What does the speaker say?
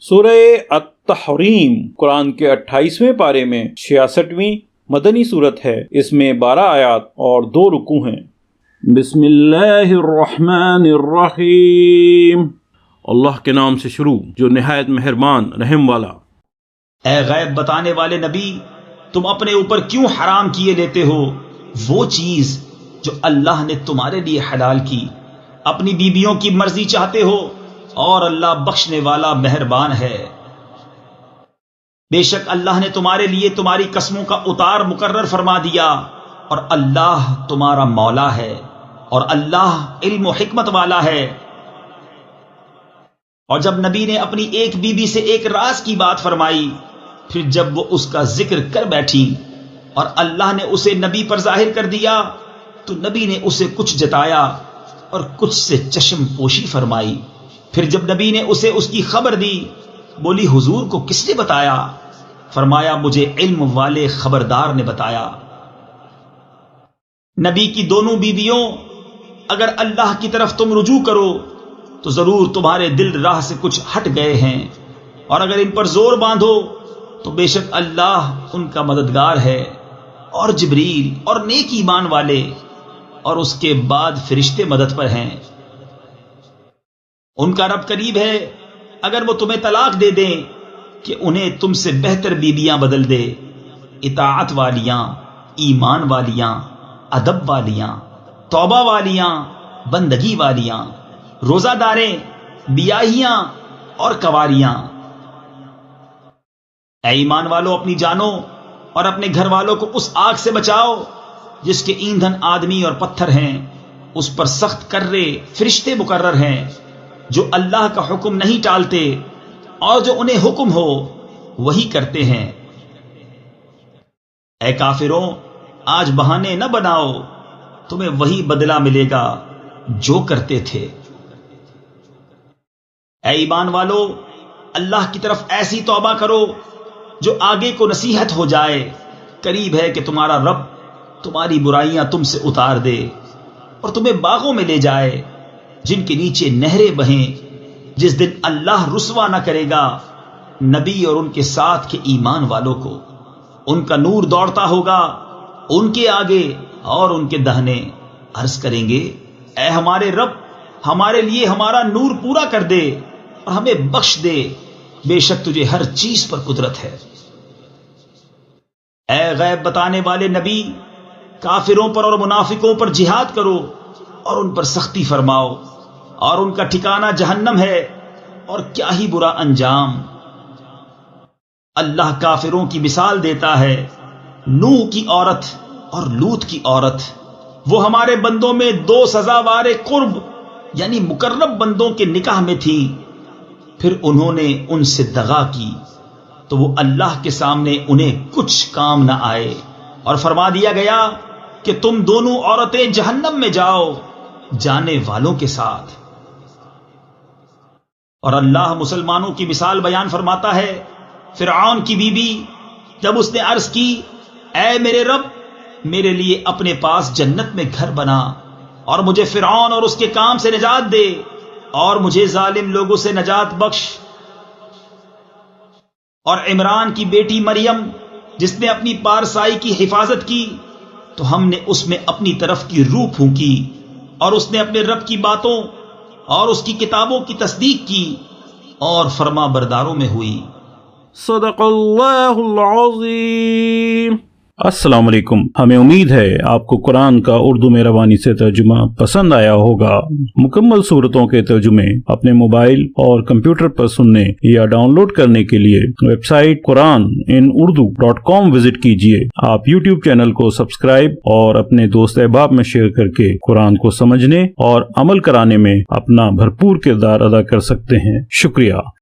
سورہ التحریم قرآن کے 28ویں پارے میں 66ویں مدنی صورت ہے۔ اس میں 12 آیات اور 2 رکوع ہیں۔ بسم اللہ الرحمن الرحیم، اللہ کے نام سے شروع جو نہایت مہربان رحم والا۔ اے غیب بتانے والے نبی، تم اپنے اوپر کیوں حرام کیے لیتے ہو وہ چیز جو اللہ نے تمہارے لیے حلال کی؟ اپنی بیویوں کی مرضی چاہتے ہو اور اللہ بخشنے والا مہربان ہے۔ بے شک اللہ نے تمہارے لیے تمہاری قسموں کا اتار مقرر فرما دیا، اور اللہ تمہارا مولا ہے، اور اللہ علم و حکمت والا ہے۔ اور جب نبی نے اپنی ایک بیوی سے ایک راز کی بات فرمائی، پھر جب وہ اس کا ذکر کر بیٹھی اور اللہ نے اسے نبی پر ظاہر کر دیا، تو نبی نے اسے کچھ جتایا اور کچھ سے چشم پوشی فرمائی۔ پھر جب نبی نے اسے اس کی خبر دی، بولی حضور کو کس نے بتایا؟ فرمایا مجھے علم والے خبردار نے بتایا۔ نبی کی دونوں بیویوں، اگر اللہ کی طرف تم رجوع کرو تو ضرور تمہارے دل راہ سے کچھ ہٹ گئے ہیں، اور اگر ان پر زور باندھو تو بے شک اللہ ان کا مددگار ہے، اور جبریل اور نیک ایمان والے، اور اس کے بعد فرشتے مدد پر ہیں۔ ان کا رب قریب ہے، اگر وہ تمہیں طلاق دے دیں کہ انہیں تم سے بہتر بیویاں بدل دے، اطاعت والیاں، ایمان والیاں، ادب والیاں، توبہ والیاں، بندگی والیاں، روزہ داریں، بیاہیاں اور کنواریاں۔ اے ایمان والو، اپنی جانوں اور اپنے گھر والوں کو اس آگ سے بچاؤ جس کے ایندھن آدمی اور پتھر ہیں، اس پر سخت کرے فرشتے مقرر ہیں جو اللہ کا حکم نہیں ٹالتے، اور جو انہیں حکم ہو وہی کرتے ہیں۔ اے کافروں، آج بہانے نہ بناؤ، تمہیں وہی بدلہ ملے گا جو کرتے تھے۔ اے ایمان والو، اللہ کی طرف ایسی توبہ کرو جو آگے کو نصیحت ہو جائے۔ قریب ہے کہ تمہارا رب تمہاری برائیاں تم سے اتار دے اور تمہیں باغوں میں لے جائے جن کے نیچے نہریں بہیں، جس دن اللہ رسوا نہ کرے گا نبی اور ان کے ساتھ کے ایمان والوں کو۔ ان کا نور دوڑتا ہوگا ان کے آگے اور ان کے دہنے، عرض کریں گے اے ہمارے رب، ہمارے لیے ہمارا نور پورا کر دے اور ہمیں بخش دے، بے شک تجھے ہر چیز پر قدرت ہے۔ اے غیب بتانے والے نبی، کافروں پر اور منافقوں پر جہاد کرو اور ان پر سختی فرماؤ، اور ان کا ٹھکانہ جہنم ہے، اور کیا ہی برا انجام۔ اللہ کافروں کی مثال دیتا ہے، نوح کی عورت اور لوط کی عورت، وہ ہمارے بندوں میں 2 سزاوار قرب یعنی مقرب بندوں کے نکاح میں تھی، پھر انہوں نے ان سے دغا کی تو وہ اللہ کے سامنے انہیں کچھ کام نہ آئے، اور فرما دیا گیا کہ تم دونوں عورتیں جہنم میں جاؤ جانے والوں کے ساتھ۔ اور اللہ مسلمانوں کی مثال بیان فرماتا ہے، فرعون کی بیوی جب اس نے عرض کی اے میرے رب، میرے لیے اپنے پاس جنت میں گھر بنا اور مجھے فرعون اور اس کے کام سے نجات دے اور مجھے ظالم لوگوں سے نجات بخش۔ اور عمران کی بیٹی مریم جس نے اپنی پارسائی کی حفاظت کی تو ہم نے اس میں اپنی طرف کی روح پھونکی، اور اس نے اپنے رب کی باتوں اور اس کی کتابوں کی تصدیق کی اور فرما برداروں میں ہوئی۔ صدق اللہ العظیم۔ السلام علیکم، ہمیں امید ہے آپ کو قرآن کا اردو میں روانی سے ترجمہ پسند آیا ہوگا۔ مکمل صورتوں کے ترجمے اپنے موبائل اور کمپیوٹر پر سننے یا ڈاؤن لوڈ کرنے کے لیے ویب سائٹ quraninourdu.com وزٹ کیجیے۔ آپ یوٹیوب چینل کو سبسکرائب اور اپنے دوست احباب میں شیئر کر کے قرآن کو سمجھنے اور عمل کرانے میں اپنا بھرپور کردار ادا کر سکتے ہیں۔ شکریہ۔